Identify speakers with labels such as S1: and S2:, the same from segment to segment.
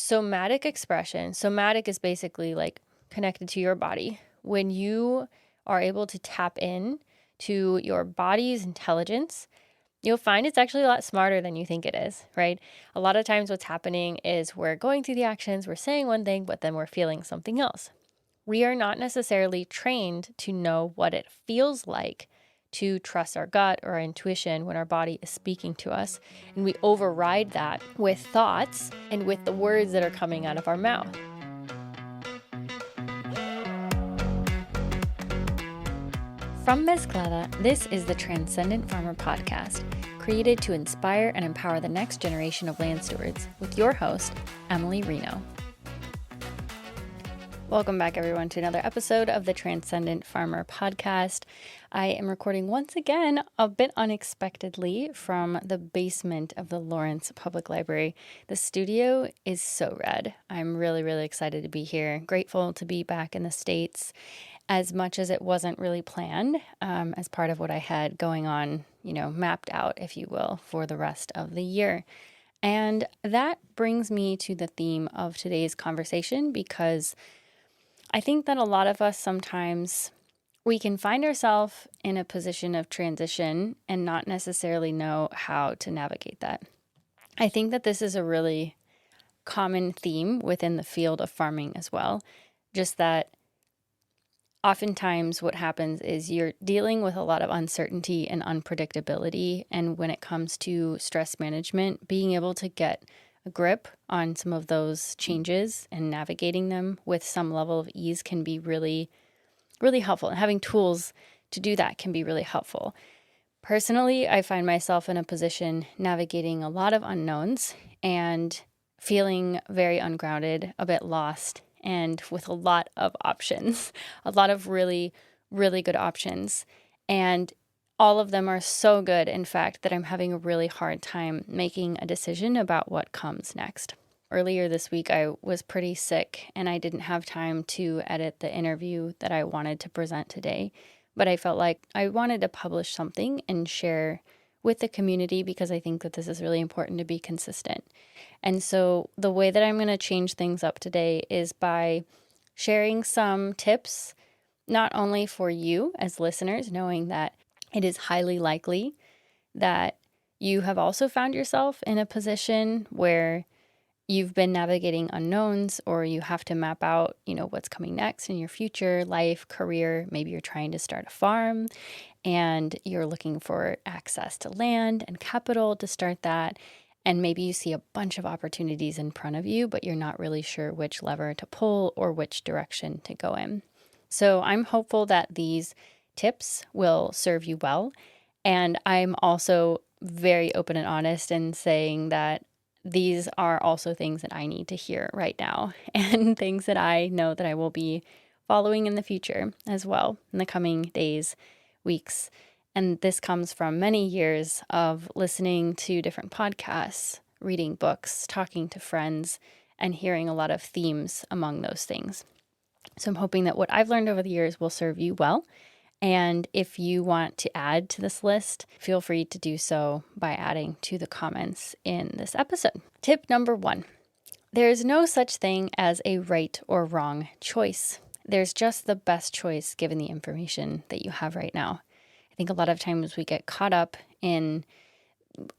S1: somatic expression. Somatic is basically like connected to your body. When you are able to tap in to your body's intelligence, you'll find it's actually a lot smarter than you think it is, right? A lot of times what's happening is we're going through the actions, we're saying one thing, but then we're feeling something else. We are not necessarily trained to know what it feels like to trust our gut or our intuition when our body is speaking to us. And we override that with thoughts and with the words that are coming out of our mouth. From Mezclada, this is the Transcendent Farmer Podcast, created to inspire and empower the next generation of land stewards with your host, Emily Reno. Welcome back, everyone, to another episode of the Transcendent Farmer Podcast. I am recording once again a bit unexpectedly from the basement of the Lawrence Public Library. The studio is so rad. I'm really excited to be here. Grateful to be back in the States, as much as it wasn't really planned as part of what I had going on, mapped out, if you will, for the rest of the year. And that brings me to the theme of today's conversation, because I think that a lot of us sometimes we can find ourselves in a position of transition and not necessarily know how to navigate that. I think that this is a really common theme within the field of farming as well. Just that oftentimes what happens is you're dealing with a lot of uncertainty and unpredictability. And when it comes to stress management, being able to get a grip on some of those changes and navigating them with some level of ease can be really helpful. And having tools to do that can be really helpful. Personally, I find myself in a position navigating a lot of unknowns and feeling very ungrounded, a bit lost, and with a lot of options, a lot of really good options. And all of them are so good, in fact, that I'm having a really hard time making a decision about what comes next. Earlier this week, I was pretty sick and I didn't have time to edit the interview that I wanted to present today, but I felt like I wanted to publish something and share with the community because I think that this is really important to be consistent. And so the way that I'm going to change things up today is by sharing some tips, not only for you as listeners, knowing that it is highly likely that you have also found yourself in a position where you've been navigating unknowns, or you have to map out, what's coming next in your future, life, career. Maybe you're trying to start a farm and you're looking for access to land and capital to start that. And maybe you see a bunch of opportunities in front of you, but you're not really sure which lever to pull or which direction to go in. So I'm hopeful that these tips will serve you well. And I'm also very open and honest in saying that these are also things that I need to hear right now, and things that I know that I will be following in the future as well, in the coming days, weeks. And this comes from many years of listening to different podcasts, reading books, talking to friends, and hearing a lot of themes among those things. So I'm hoping that what I've learned over the years will serve you well. And if you want to add to this list, feel free to do so by adding to the comments in this episode. Tip number 1, there is no such thing as a right or wrong choice. There's just the best choice given the information that you have right now. I think a lot of times we get caught up in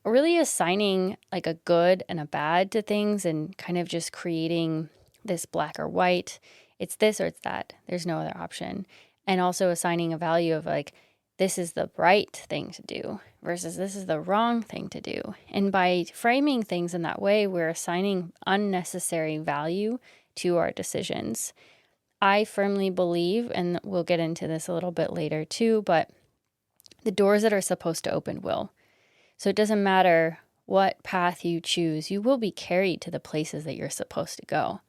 S1: really assigning like a good and a bad to things and kind of just creating this black or white. It's this or it's that. There's no other option. And also assigning a value of like, this is the right thing to do versus this is the wrong thing to do. And by framing things in that way, we're assigning unnecessary value to our decisions. I firmly believe, and we'll get into this a little bit later too, but the doors that are supposed to open will. So it doesn't matter what path you choose, you will be carried to the places that you're supposed to go.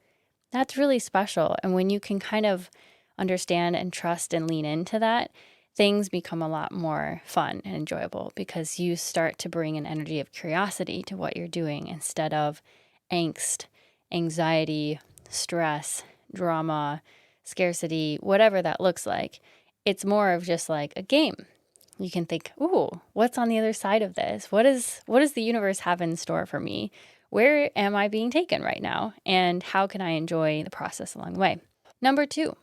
S1: That's really special. And when you can kind of understand and trust and lean into that, things become a lot more fun and enjoyable because you start to bring an energy of curiosity to what you're doing instead of angst, anxiety, stress, drama, scarcity, whatever that looks like. It's more of just like a game. You can think, ooh, what's on the other side of this? What does the universe have in store for me? where am I being taken right now? And how can I enjoy the process along the way? Number 2,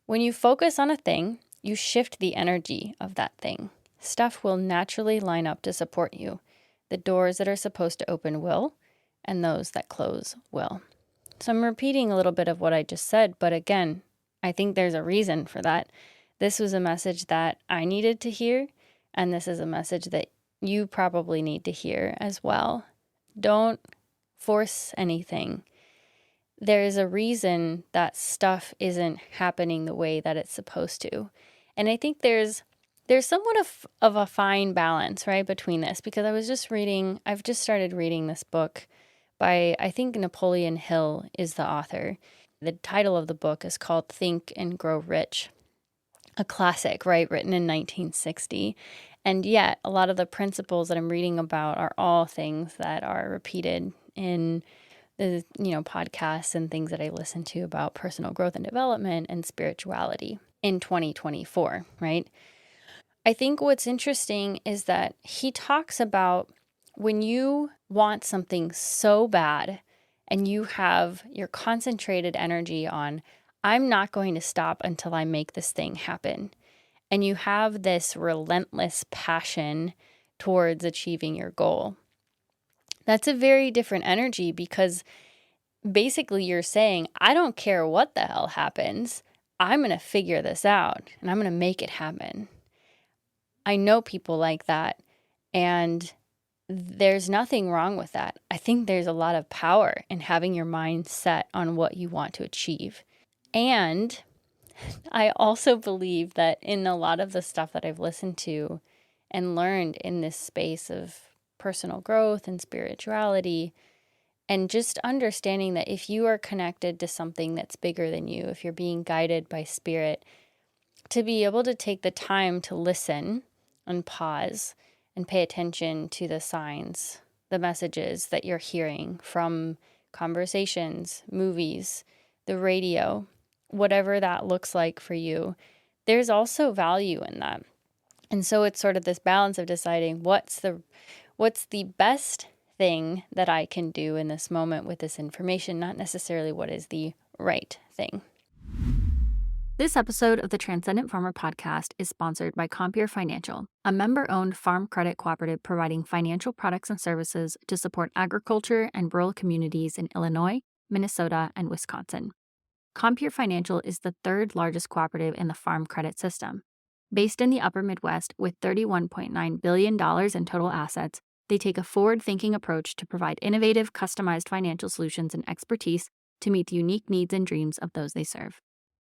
S1: when you focus on a thing, you shift the energy of that thing. Stuff will naturally line up to support you. The doors that are supposed to open will, and those that close will. So I'm repeating a little bit of what I just said, but again, I think there's a reason for that. This was a message that I needed to hear, and this is a message that you probably need to hear as well. Don't force anything. There is a reason that stuff isn't happening the way that it's supposed to. And I think there's somewhat of a fine balance, right, between this, because I've just started reading this book by, I think Napoleon Hill is the author. The title of the book is called Think and Grow Rich, a classic, right, written in 1960. And yet a lot of the principles that I'm reading about are all things that are repeated in the podcasts and things that I listen to about personal growth and development and spirituality in 2024, right? I think what's interesting is that he talks about when you want something so bad and you have your concentrated energy on, I'm not going to stop until I make this thing happen. And you have this relentless passion towards achieving your goal. That's a very different energy, because basically you're saying, I don't care what the hell happens. I'm going to figure this out and I'm going to make it happen. I know people like that, and there's nothing wrong with that. I think there's a lot of power in having your mind set on what you want to achieve. And I also believe that in a lot of the stuff that I've listened to and learned in this space of personal growth and spirituality, and just understanding that if you are connected to something that's bigger than you, if you're being guided by spirit, to be able to take the time to listen and pause and pay attention to the signs, the messages that you're hearing from conversations, movies, the radio, whatever that looks like for you, there's also value in that. And so it's sort of this balance of deciding what's the best thing that I can do in this moment with this information, not necessarily what is the right thing. This episode of the Transcendent Farmer Podcast is sponsored by Compeer Financial, a member-owned farm credit cooperative providing financial products and services to support agriculture and rural communities in Illinois, Minnesota, and Wisconsin. Compeer Financial is the third largest cooperative in the farm credit system. Based in the upper Midwest with $31.9 billion in total assets, they take a forward-thinking approach to provide innovative, customized financial solutions and expertise to meet the unique needs and dreams of those they serve.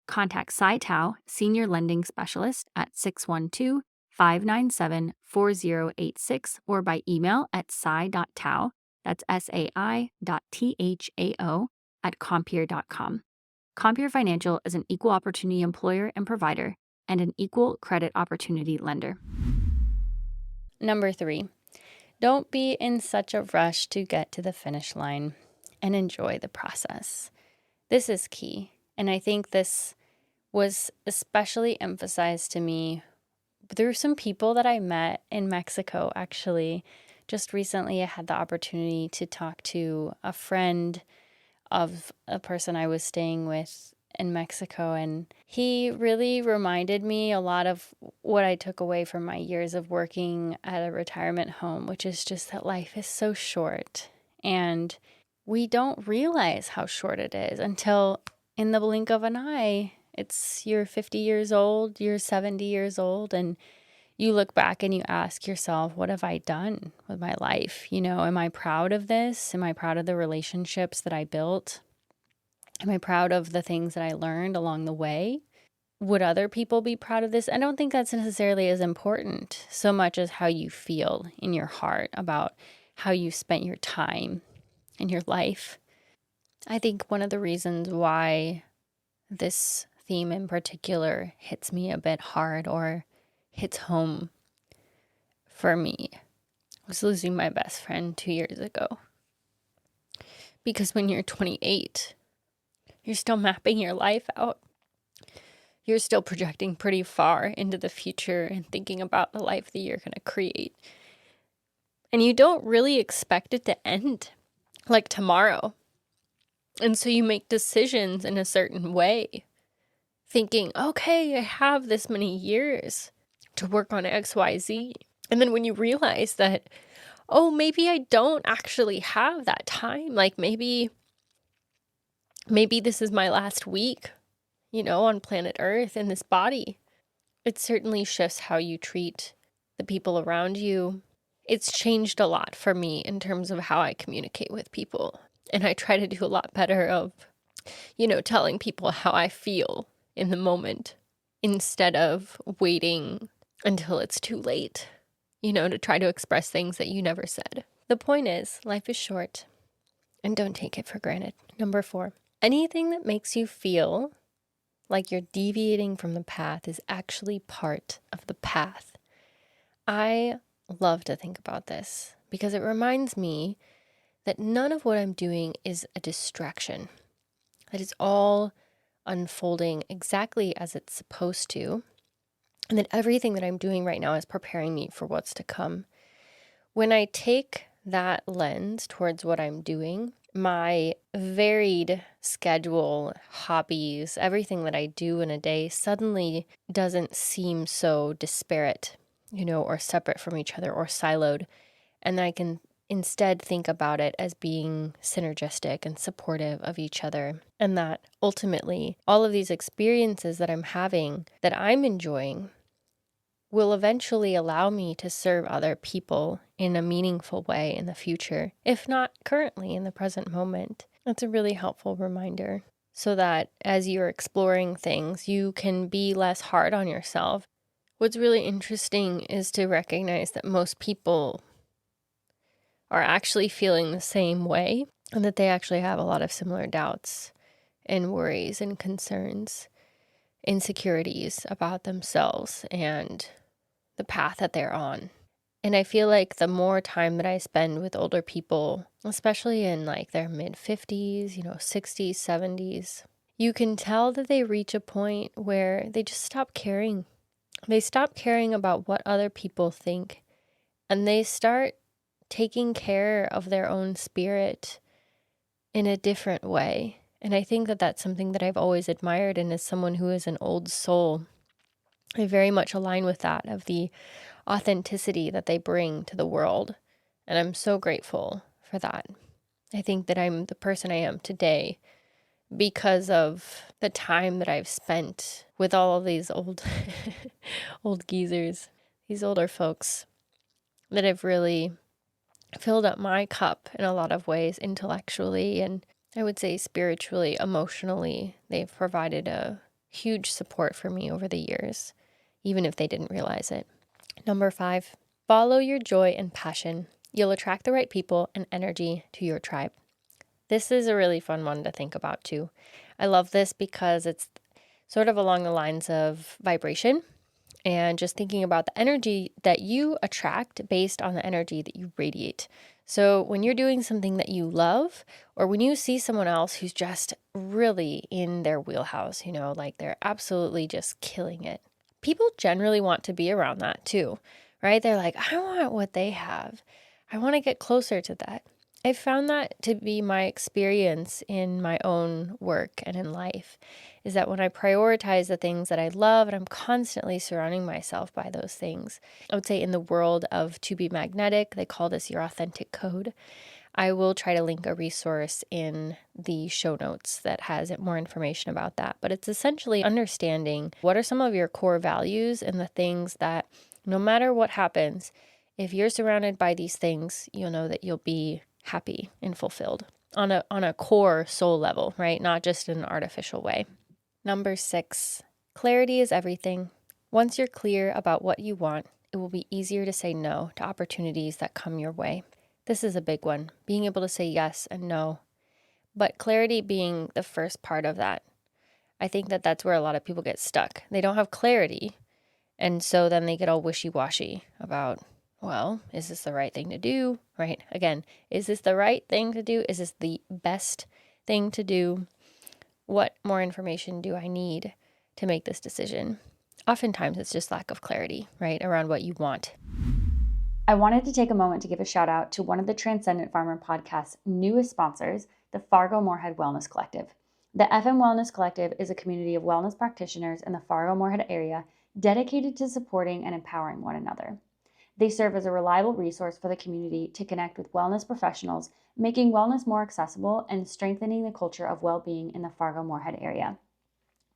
S1: Contact Cy Tao, Senior Lending Specialist, at 612-597-4086 or by email at cy.tao, that's sai.thao, at compeer.com. Compeer Financial is an equal opportunity employer and provider and an equal credit opportunity lender. Number 3, don't be in such a rush to get to the finish line and enjoy the process. This is key. And I think this was especially emphasized to me through some people that I met in Mexico, actually. Just recently, I had the opportunity to talk to a friend of a person I was staying with in Mexico, and he really reminded me a lot of what I took away from my years of working at a retirement home, which is just that life is so short, and we don't realize how short it is until in the blink of an eye, you're 50 years old, you're 70 years old, and you look back and you ask yourself, what have I done with my life? Am I proud of this? Am I proud of the relationships that I built? Am I proud of the things that I learned along the way? Would other people be proud of this? I don't think that's necessarily as important so much as how you feel in your heart about how you spent your time in your life. I think one of the reasons why this theme in particular hits me a bit hard or hits home for me was losing my best friend 2 years ago. Because when you're 28, you're still mapping your life out. You're still projecting pretty far into the future and thinking about the life that you're going to create. And you don't really expect it to end
S2: like tomorrow. And so you make decisions in a certain way, thinking, okay, I have this many years to work on XYZ. And then when you realize that, oh, maybe I don't actually have that time. Like maybe this is my last week, on planet Earth in this body. It certainly shifts how you treat the people around you. It's changed a lot for me in terms of how I communicate with people. And I try to do a lot better of, telling people how I feel in the moment instead of waiting until it's too late, to try to express things that you never said. The point is, life is short and don't take it for granted. Number 4, anything that makes you feel like you're deviating from the path is actually part of the path. I love to think about this because it reminds me that none of what I'm doing is a distraction. That it's all unfolding exactly as it's supposed to, and that everything that I'm doing right now is preparing me for what's to come. When I take that lens towards what I'm doing, my varied schedule, hobbies, everything that I do in a day suddenly doesn't seem so disparate, or separate from each other or siloed. And I can instead think about it as being synergistic and supportive of each other. And that ultimately, all of these experiences that I'm having, that I'm enjoying, will eventually allow me to serve other people in a meaningful way in the future, if not currently in the present moment. That's a really helpful reminder so that as you're exploring things, you can be less hard on yourself. What's really interesting is to recognize that most people are actually feeling the same way and that they actually have a lot of similar doubts and worries and concerns, insecurities about themselves and the path that they're on. And I feel like the more time that I spend with older people, especially in like their mid 50s, 60s, 70s, you can tell that they reach a point where they just stop caring. They stop caring about what other people think, and they start taking care of their own spirit in a different way. And I think that that's something that I've always admired. And as someone who is an old soul, I very much align with that, of the authenticity that they bring to the world. And I'm so grateful for that. I think that I'm the person I am today because of the time that I've spent with all of these old geezers, these older folks that have really filled up my cup in a lot of ways, intellectually, and I would say spiritually, emotionally. They've provided a huge support for me over the years, even if they didn't realize it. Number 5, follow your joy and passion. You'll attract the right people and energy to your tribe. This is a really fun one to think about too. I love this because it's sort of along the lines of vibration and just thinking about the energy that you attract based on the energy that you radiate. So when you're doing something that you love, or when you see someone else who's just really in their wheelhouse, like they're absolutely just killing it, people generally want to be around that too, right? They're like, I want what they have. I want to get closer to that. I found that to be my experience in my own work and in life, is that when I prioritize the things that I love, and I'm constantly surrounding myself by those things, I would say in the world of To Be Magnetic, they call this your authentic code. I will try to link a resource in the show notes that has more information about that. But it's essentially understanding what are some of your core values and the things that no matter what happens, if you're surrounded by these things, you'll know that you'll be happy and fulfilled on a core soul level, right? Not just in an artificial way. Number 6, clarity is everything. Once you're clear about what you want, it will be easier to say no to opportunities that come your way. This is a big one, being able to say yes and no, but clarity being the first part of that. I think that that's where a lot of people get stuck. They don't have clarity, and so then they get all wishy-washy about, well, is this the right thing to do, right? Again, is this the right thing to do? Is this the best thing to do? What more information do I need to make this decision? Oftentimes it's just lack of clarity, right, around what you want.
S1: I wanted to take a moment to give a shout out to one of the Transcendent Farmer Podcast's newest sponsors, the Fargo-Moorhead Wellness Collective. The FM Wellness Collective is a community of wellness practitioners in the Fargo-Moorhead area dedicated to supporting and empowering one another. They serve as a reliable resource for the community to connect with wellness professionals, making wellness more accessible and strengthening the culture of well-being in the Fargo-Moorhead area.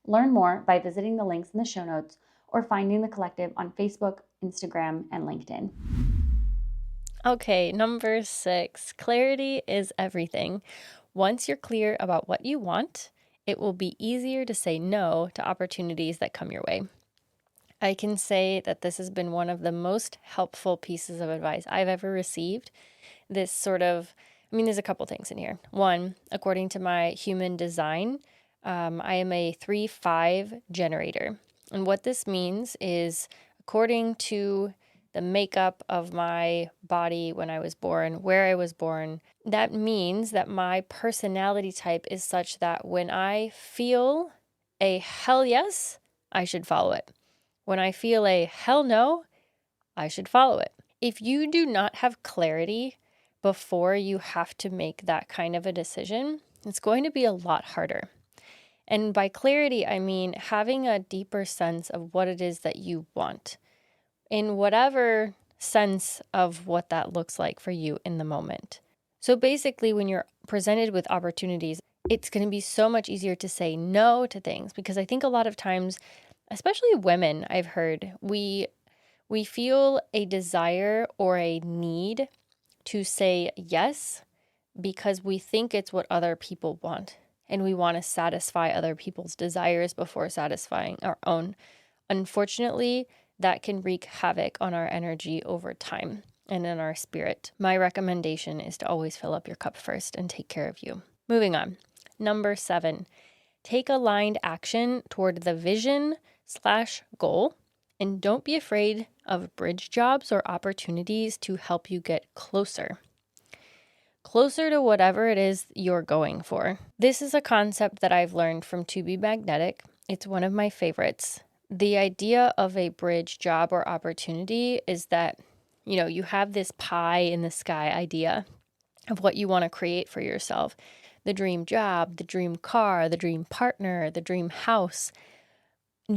S1: Learn more by visiting the links in the show notes or finding the collective on Facebook, Instagram, and LinkedIn.
S2: Okay, number 6, clarity is everything. Once you're clear about what you want, it will be easier to say no to opportunities that come your way. I can say that this has been one of the most helpful pieces of advice I've ever received. There's a couple things in here. One, according to my human design, I am a 3-5 generator. And what this means is, according to the makeup of my body when I was born, where I was born, that means that my personality type is such that when I feel a hell yes, I should follow it. When I feel a hell no, I should follow it. If you do not have clarity before you have to make that kind of a decision, it's going to be a lot harder. And by clarity, I mean having a deeper sense of what it is that you want, in whatever sense of what that looks like for you in the moment. So basically, when you're presented with opportunities, it's going to be so much easier to say no to things, because I think a lot of times, especially women, I've heard, we feel a desire or a need to say yes because we think it's what other people want, and we want to satisfy other people's desires before satisfying our own. Unfortunately, that can wreak havoc on our energy over time and in our spirit. My recommendation is to always fill up your cup first and take care of you. Moving on. Number 7, take aligned action toward the vision/goal, and don't be afraid of bridge jobs or opportunities to help you get closer to whatever it is you're going for. This is a concept that I've learned from To Be Magnetic. It's one of my favorites. The idea of a bridge job or opportunity is that, you have this pie in the sky idea of what you want to create for yourself. The dream job, the dream car, the dream partner, the dream house,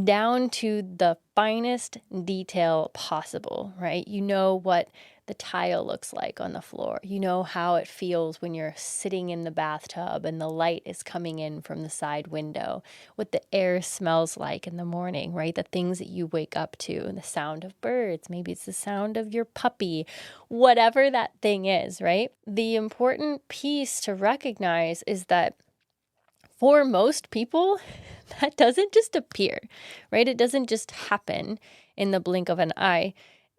S2: down to the finest detail possible, right? You know what the tile looks like on the floor. You know how it feels when you're sitting in the bathtub and the light is coming in from the side window, what the air smells like in the morning, right? The things that you wake up to, and the sound of birds. Maybe it's the sound of your puppy, whatever that thing is, right? The important piece to recognize is that for most people, that doesn't just appear, right? It doesn't just happen in the blink of an eye.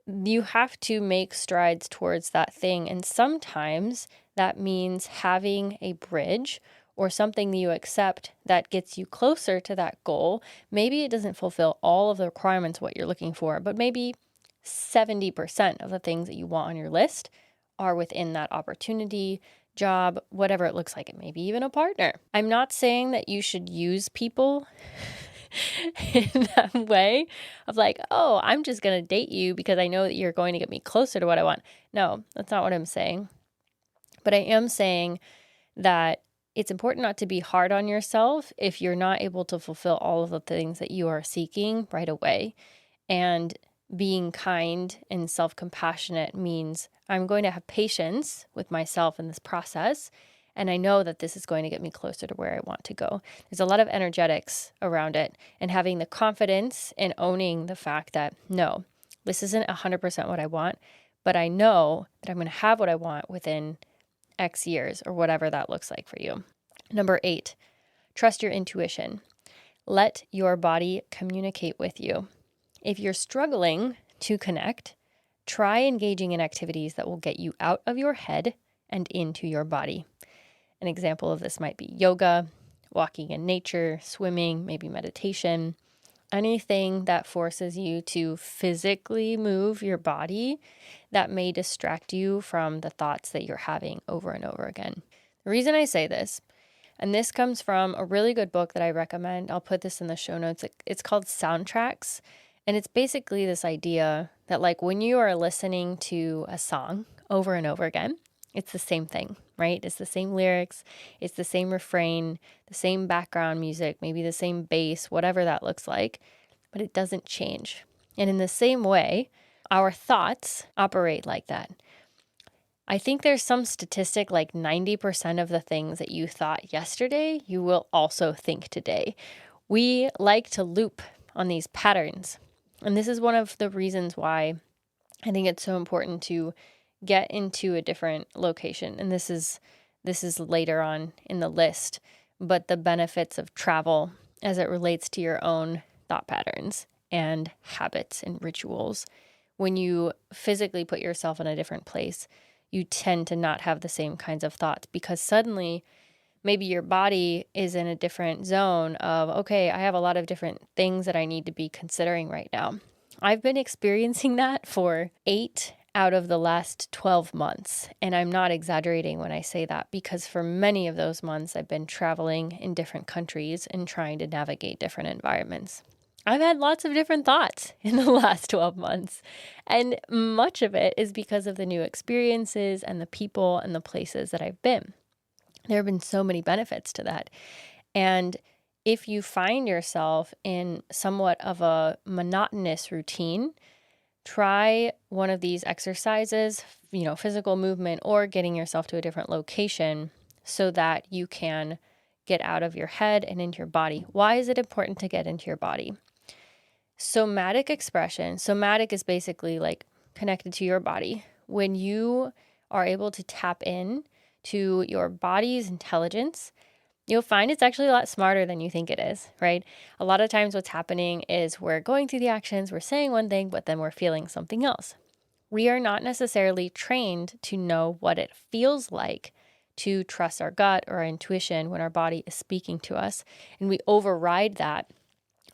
S2: You have to make strides towards that thing. And sometimes that means having a bridge or something that you accept that gets you closer to that goal. Maybe it doesn't fulfill all of the requirements of what you're looking for, but maybe 70% of the things that you want on your list are within that opportunity, job, whatever it looks like. It may be even a partner. I'm not saying that you should use people in that way of like, oh, I'm just going to date you because I know that you're going to get me closer to what I want. No, that's not what I'm saying. But I am saying that it's important not to be hard on yourself if you're not able to fulfill all of the things that you are seeking right away. And being kind and self-compassionate means I'm going to have patience with myself in this process, and I know that this is going to get me closer to where I want to go. There's a lot of energetics around it, and having the confidence and owning the fact that, no, this isn't 100% what I want, but I know that I'm going to have what I want within X years or whatever that looks like for you. Number 8, trust your intuition. Let your body communicate with you. If you're struggling to connect, try engaging in activities that will get you out of your head and into your body. An example of this might be yoga, walking in nature, swimming, maybe meditation, anything that forces you to physically move your body that may distract you from the thoughts that you're having over and over again. The reason I say this, and this comes from a really good book that I recommend, I'll put this in the show notes. It's called Soundtracks. And it's basically this idea that like when you are listening to a song over and over again, it's the same thing, right? It's the same lyrics, it's the same refrain, the same background music, maybe the same bass, whatever that looks like, but it doesn't change. And in the same way, our thoughts operate like that. I think there's some statistic like 90% of the things that you thought yesterday, you will also think today. We like to loop on these patterns. And this is one of the reasons why I think it's so important to get into a different location. And this is later on in the list, but the benefits of travel as it relates to your own thought patterns and habits and rituals. When you physically put yourself in a different place, you tend to not have the same kinds of thoughts because suddenly maybe your body is in a different zone of, okay, I have a lot of different things that I need to be considering right now. I've been experiencing that for 8 out of the last 12 months. And I'm not exaggerating when I say that because for many of those months, I've been traveling in different countries and trying to navigate different environments. I've had lots of different thoughts in the last 12 months, and much of it is because of the new experiences and the people and the places that I've been. There have been so many benefits to that. And if you find yourself in somewhat of a monotonous routine, try one of these exercises, physical movement or getting yourself to a different location so that you can get out of your head and into your body. Why is it important to get into your body? Somatic expression. Somatic is basically like connected to your body. When you are able to tap in to your body's intelligence, you'll find it's actually a lot smarter than you think it is, right? A lot of times what's happening is we're going through the actions, we're saying one thing, but then we're feeling something else. We are not necessarily trained to know what it feels like to trust our gut or our intuition when our body is speaking to us. And we override that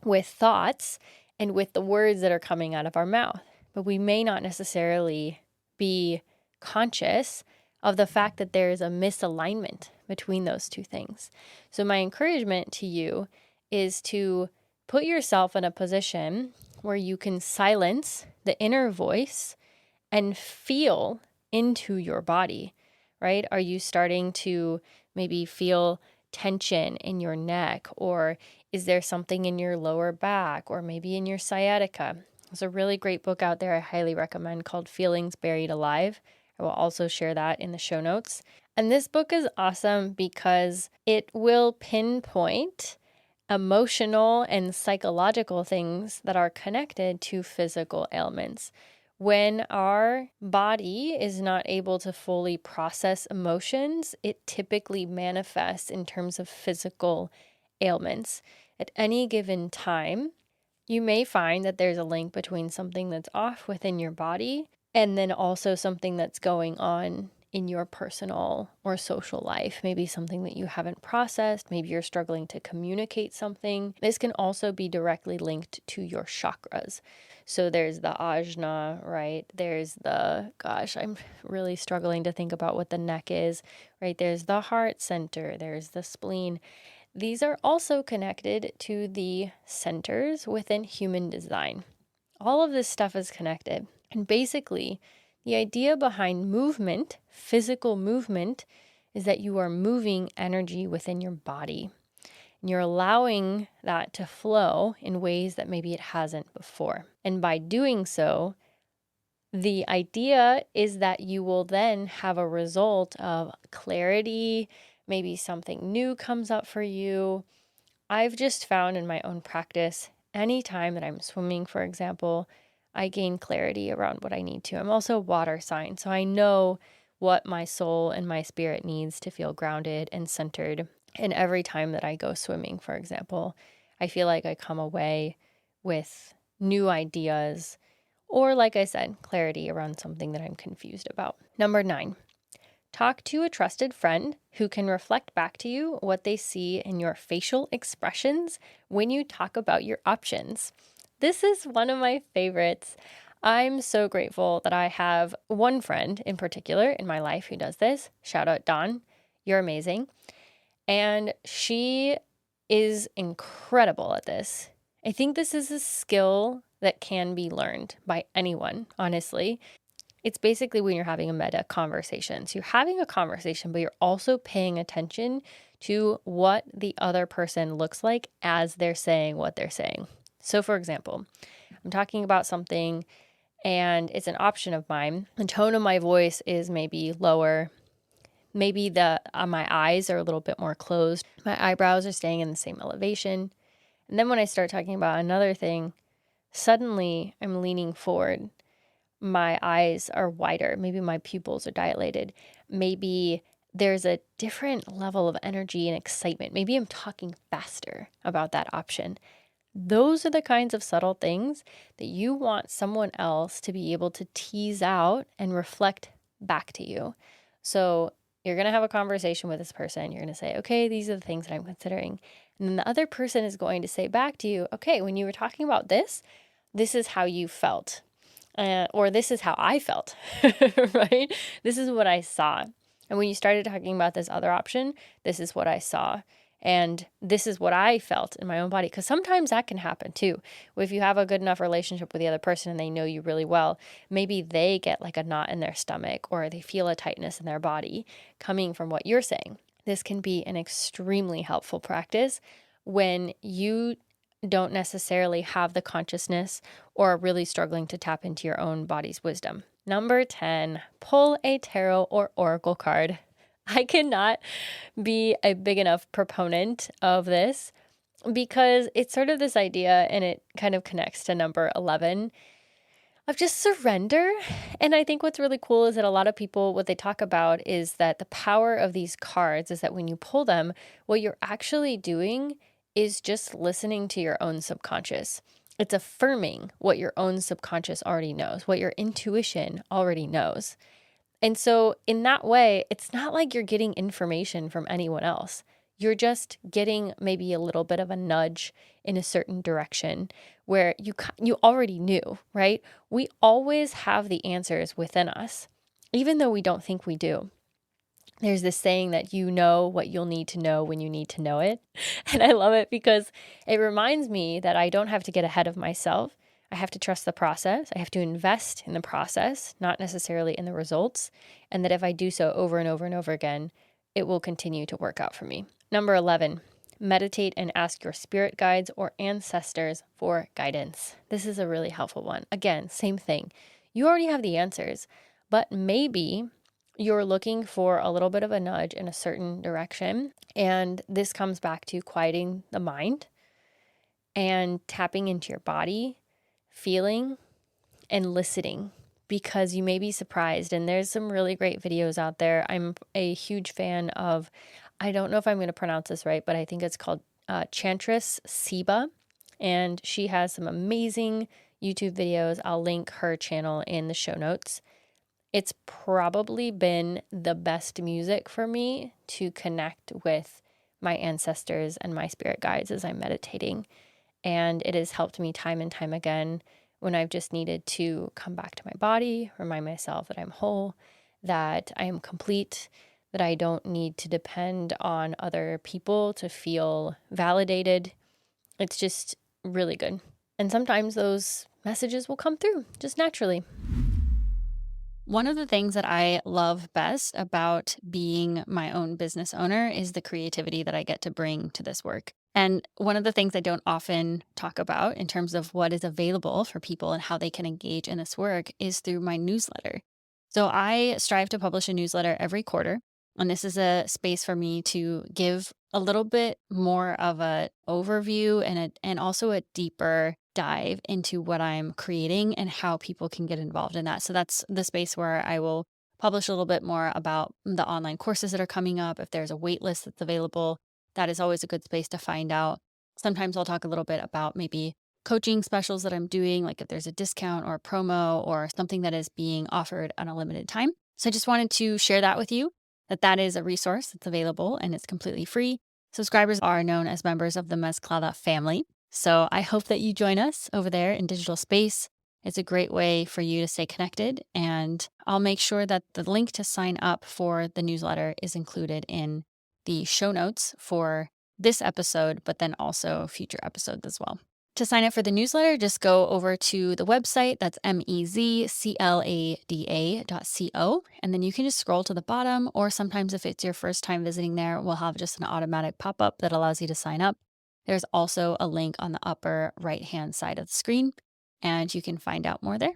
S2: with thoughts and with the words that are coming out of our mouth. But we may not necessarily be conscious of the fact that there is a misalignment between those two things. So my encouragement to you is to put yourself in a position where you can silence the inner voice and feel into your body, right? Are you starting to maybe feel tension in your neck, or is there something in your lower back or maybe in your sciatica? There's a really great book out there I highly recommend called Feelings Buried Alive. I will also share that in the show notes. And this book is awesome because it will pinpoint emotional and psychological things that are connected to physical ailments. When our body is not able to fully process emotions, it typically manifests in terms of physical ailments. At any given time, you may find that there's a link between something that's off within your body and then also something that's going on in your personal or social life, maybe something that you haven't processed, maybe you're struggling to communicate something. This can also be directly linked to your chakras. So there's the ajna, right? There's I'm really struggling to think about what the neck is, right? There's the heart center, there's the spleen. These are also connected to the centers within human design. All of this stuff is connected. And basically, the idea behind movement, physical movement, is that you are moving energy within your body. And you're allowing that to flow in ways that maybe it hasn't before. And by doing so, the idea is that you will then have a result of clarity, maybe something new comes up for you. I've just found in my own practice, anytime that I'm swimming, for example, I gain clarity around what I need to. I'm also a water sign, so I know what my soul and my spirit needs to feel grounded and centered. And every time that I go swimming, for example, I feel like I come away with new ideas or, like I said, clarity around something that I'm confused about. Number 9, talk to a trusted friend who can reflect back to you what they see in your facial expressions when you talk about your options. This is one of my favorites. I'm so grateful that I have one friend in particular in my life who does this. Shout out Dawn. You're amazing. And she is incredible at this. I think this is a skill that can be learned by anyone, honestly. It's basically when you're having a meta conversation. So you're having a conversation, but you're also paying attention to what the other person looks like as they're saying what they're saying. So for example, I'm talking about something and it's an option of mine. The tone of my voice is maybe lower. Maybe my eyes are a little bit more closed. My eyebrows are staying in the same elevation. And then when I start talking about another thing, suddenly I'm leaning forward. My eyes are wider. Maybe my pupils are dilated. Maybe there's a different level of energy and excitement. Maybe I'm talking faster about that option. Those are the kinds of subtle things that you want someone else to be able to tease out and reflect back to you. So you're going to have a conversation with this person. You're going to say, okay, these are the things that I'm considering. And then the other person is going to say back to you, okay, when you were talking about this, this is how you felt. Or this is how I felt, right? This is what I saw. And when you started talking about this other option, this is what I saw. And this is what I felt in my own body. Because sometimes that can happen too. If you have a good enough relationship with the other person and they know you really well, maybe they get like a knot in their stomach or they feel a tightness in their body coming from what you're saying. This can be an extremely helpful practice when you don't necessarily have the consciousness or are really struggling to tap into your own body's wisdom. Number 10, pull a tarot or oracle card. I cannot be a big enough proponent of this because it's sort of this idea, and it kind of connects to number 11, of just surrender. And I think what's really cool is that a lot of people, what they talk about is that the power of these cards is that when you pull them, what you're actually doing is just listening to your own subconscious. It's affirming what your own subconscious already knows, what your intuition already knows. And so in that way, it's not like you're getting information from anyone else. You're just getting maybe a little bit of a nudge in a certain direction where you already knew, right? We always have the answers within us, even though we don't think we do. There's this saying that you know what you'll need to know when you need to know it. And I love it because it reminds me that I don't have to get ahead of myself. I have to trust the process. I have to invest in the process, not necessarily in the results. And that if I do so over and over and over again, it will continue to work out for me. Number 11, meditate and ask your spirit guides or ancestors for guidance. This is a really helpful one. Again, same thing. You already have the answers, but maybe you're looking for a little bit of a nudge in a certain direction. And this comes back to quieting the mind and tapping into your body, feeling and listening, because you may be surprised. And there's some really great videos out there. I'm a huge fan of, I don't know if I'm going to pronounce this right, but I think it's called Chantress Seba. And she has some amazing YouTube videos. I'll link her channel in the show notes. It's probably been the best music for me to connect with my ancestors and my spirit guides as I'm meditating. And it has helped me time and time again when I've just needed to come back to my body, remind myself that I'm whole, that I am complete, that I don't need to depend on other people to feel validated. It's just really good. And sometimes those messages will come through just naturally.
S1: One of the things that I love best about being my own business owner is the creativity that I get to bring to this work. And one of the things I don't often talk about in terms of what is available for people and how they can engage in this work is through my newsletter. So I strive to publish a newsletter every quarter. And this is a space for me to give a little bit more of an overview and also a deeper dive into what I'm creating and how people can get involved in that. So that's the space where I will publish a little bit more about the online courses that are coming up. If there's a wait list that's available, that is always a good space to find out. Sometimes I'll talk a little bit about maybe coaching specials that I'm doing, like if there's a discount or a promo or something that is being offered on a limited time. So I just wanted to share that with you, that is a resource that's available and it's completely free. Subscribers are known as members of the Mezclada family. So I hope that you join us over there in digital space. It's a great way for you to stay connected. And I'll make sure that the link to sign up for the newsletter is included in the show notes for this episode, but then also future episodes as well. To sign up for the newsletter, just go over to the website. That's mezclada.co. And then you can just scroll to the bottom, or sometimes if it's your first time visiting there, we'll have just an automatic pop-up that allows you to sign up. There's also a link on the upper right-hand side of the screen, and you can find out more there.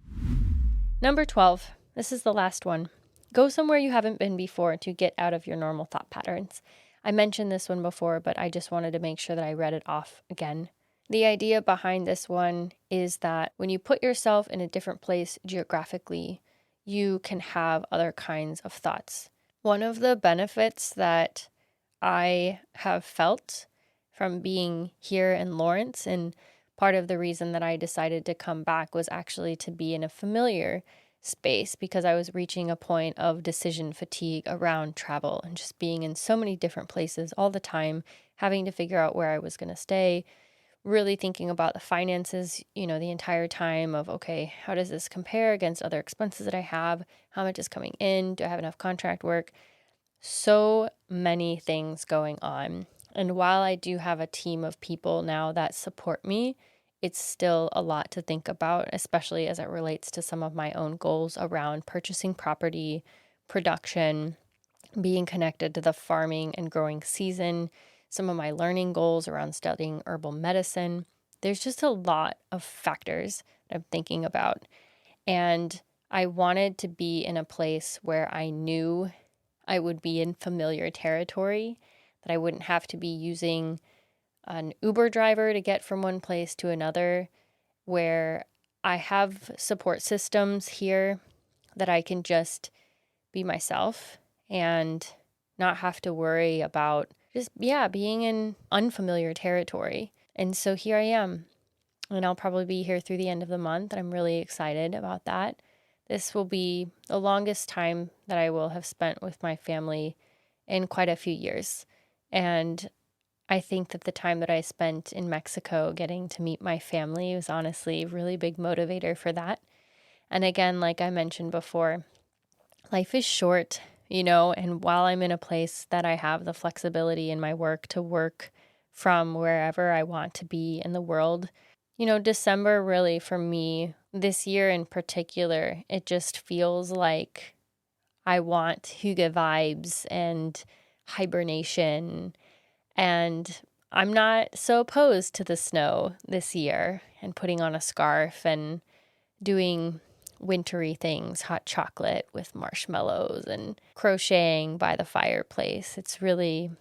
S2: Number 12. This is the last one. Go somewhere you haven't been before to get out of your normal thought patterns. I mentioned this one before, but I just wanted to make sure that I read it off again. The idea behind this one is that when you put yourself in a different place geographically, you can have other kinds of thoughts. One of the benefits that I have felt from being here in Lawrence, and part of the reason that I decided to come back, was actually to be in a familiar space, because I was reaching a point of decision fatigue around travel and just being in so many different places all the time, having to figure out where I was going to stay, really thinking about the finances, the entire time of, okay, how does this compare against other expenses that I have? How much is coming in? Do I have enough contract work? So many things going on. And while I do have a team of people now that support me, it's still a lot to think about, especially as it relates to some of my own goals around purchasing property, production, being connected to the farming and growing season, some of my learning goals around studying herbal medicine. There's just a lot of factors that I'm thinking about. And I wanted to be in a place where I knew I would be in familiar territory, that I wouldn't have to be using an Uber driver to get from one place to another, where I have support systems here that I can just be myself and not have to worry about being in unfamiliar territory. And so here I am, and I'll probably be here through the end of the month. And I'm really excited about that. This will be the longest time that I will have spent with my family in quite a few years. And I think that the time that I spent in Mexico getting to meet my family was honestly a really big motivator for that. And again, like I mentioned before, life is short, and while I'm in a place that I have the flexibility in my work to work from wherever I want to be in the world, December really for me, this year in particular, it just feels like I want hygge vibes and hibernation. And I'm not so opposed to the snow this year and putting on a scarf and doing wintry things, hot chocolate with marshmallows and crocheting by the fireplace. It's really,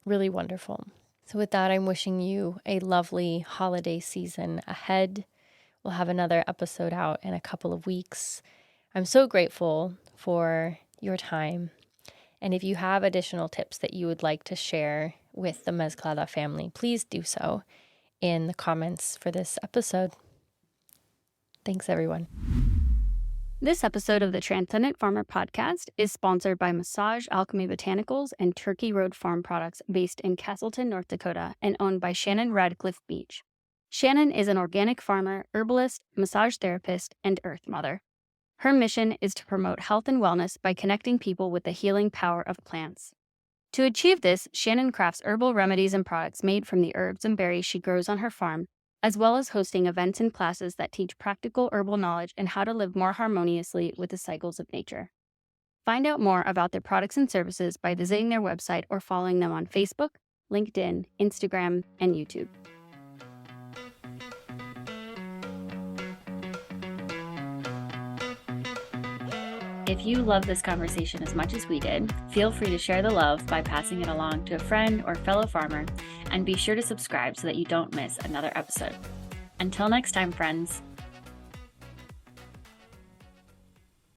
S2: really wonderful. So with that, I'm wishing you a lovely holiday season ahead. We'll have another episode out in a couple of weeks. I'm so grateful for your time. And if you have additional tips that you would like to share with the Mezclada family, please do so in the comments for this episode. Thanks, everyone.
S1: This episode of the Transcendent Farmer Podcast is sponsored by Massage Alchemy Botanicals and Turkey Road Farm Products based in Castleton, North Dakota, and owned by Shannon Radcliffe Beach. Shannon is an organic farmer, herbalist, massage therapist, and earth mother. Her mission is to promote health and wellness by connecting people with the healing power of plants. To achieve this, Shannon crafts herbal remedies and products made from the herbs and berries she grows on her farm, as well as hosting events and classes that teach practical herbal knowledge and how to live more harmoniously with the cycles of nature. Find out more about their products and services by visiting their website or following them on Facebook, LinkedIn, Instagram, and YouTube. If you love this conversation as much as we did, feel free to share the love by passing it along to a friend or fellow farmer, and be sure to subscribe so that you don't miss another episode. Until next time, friends.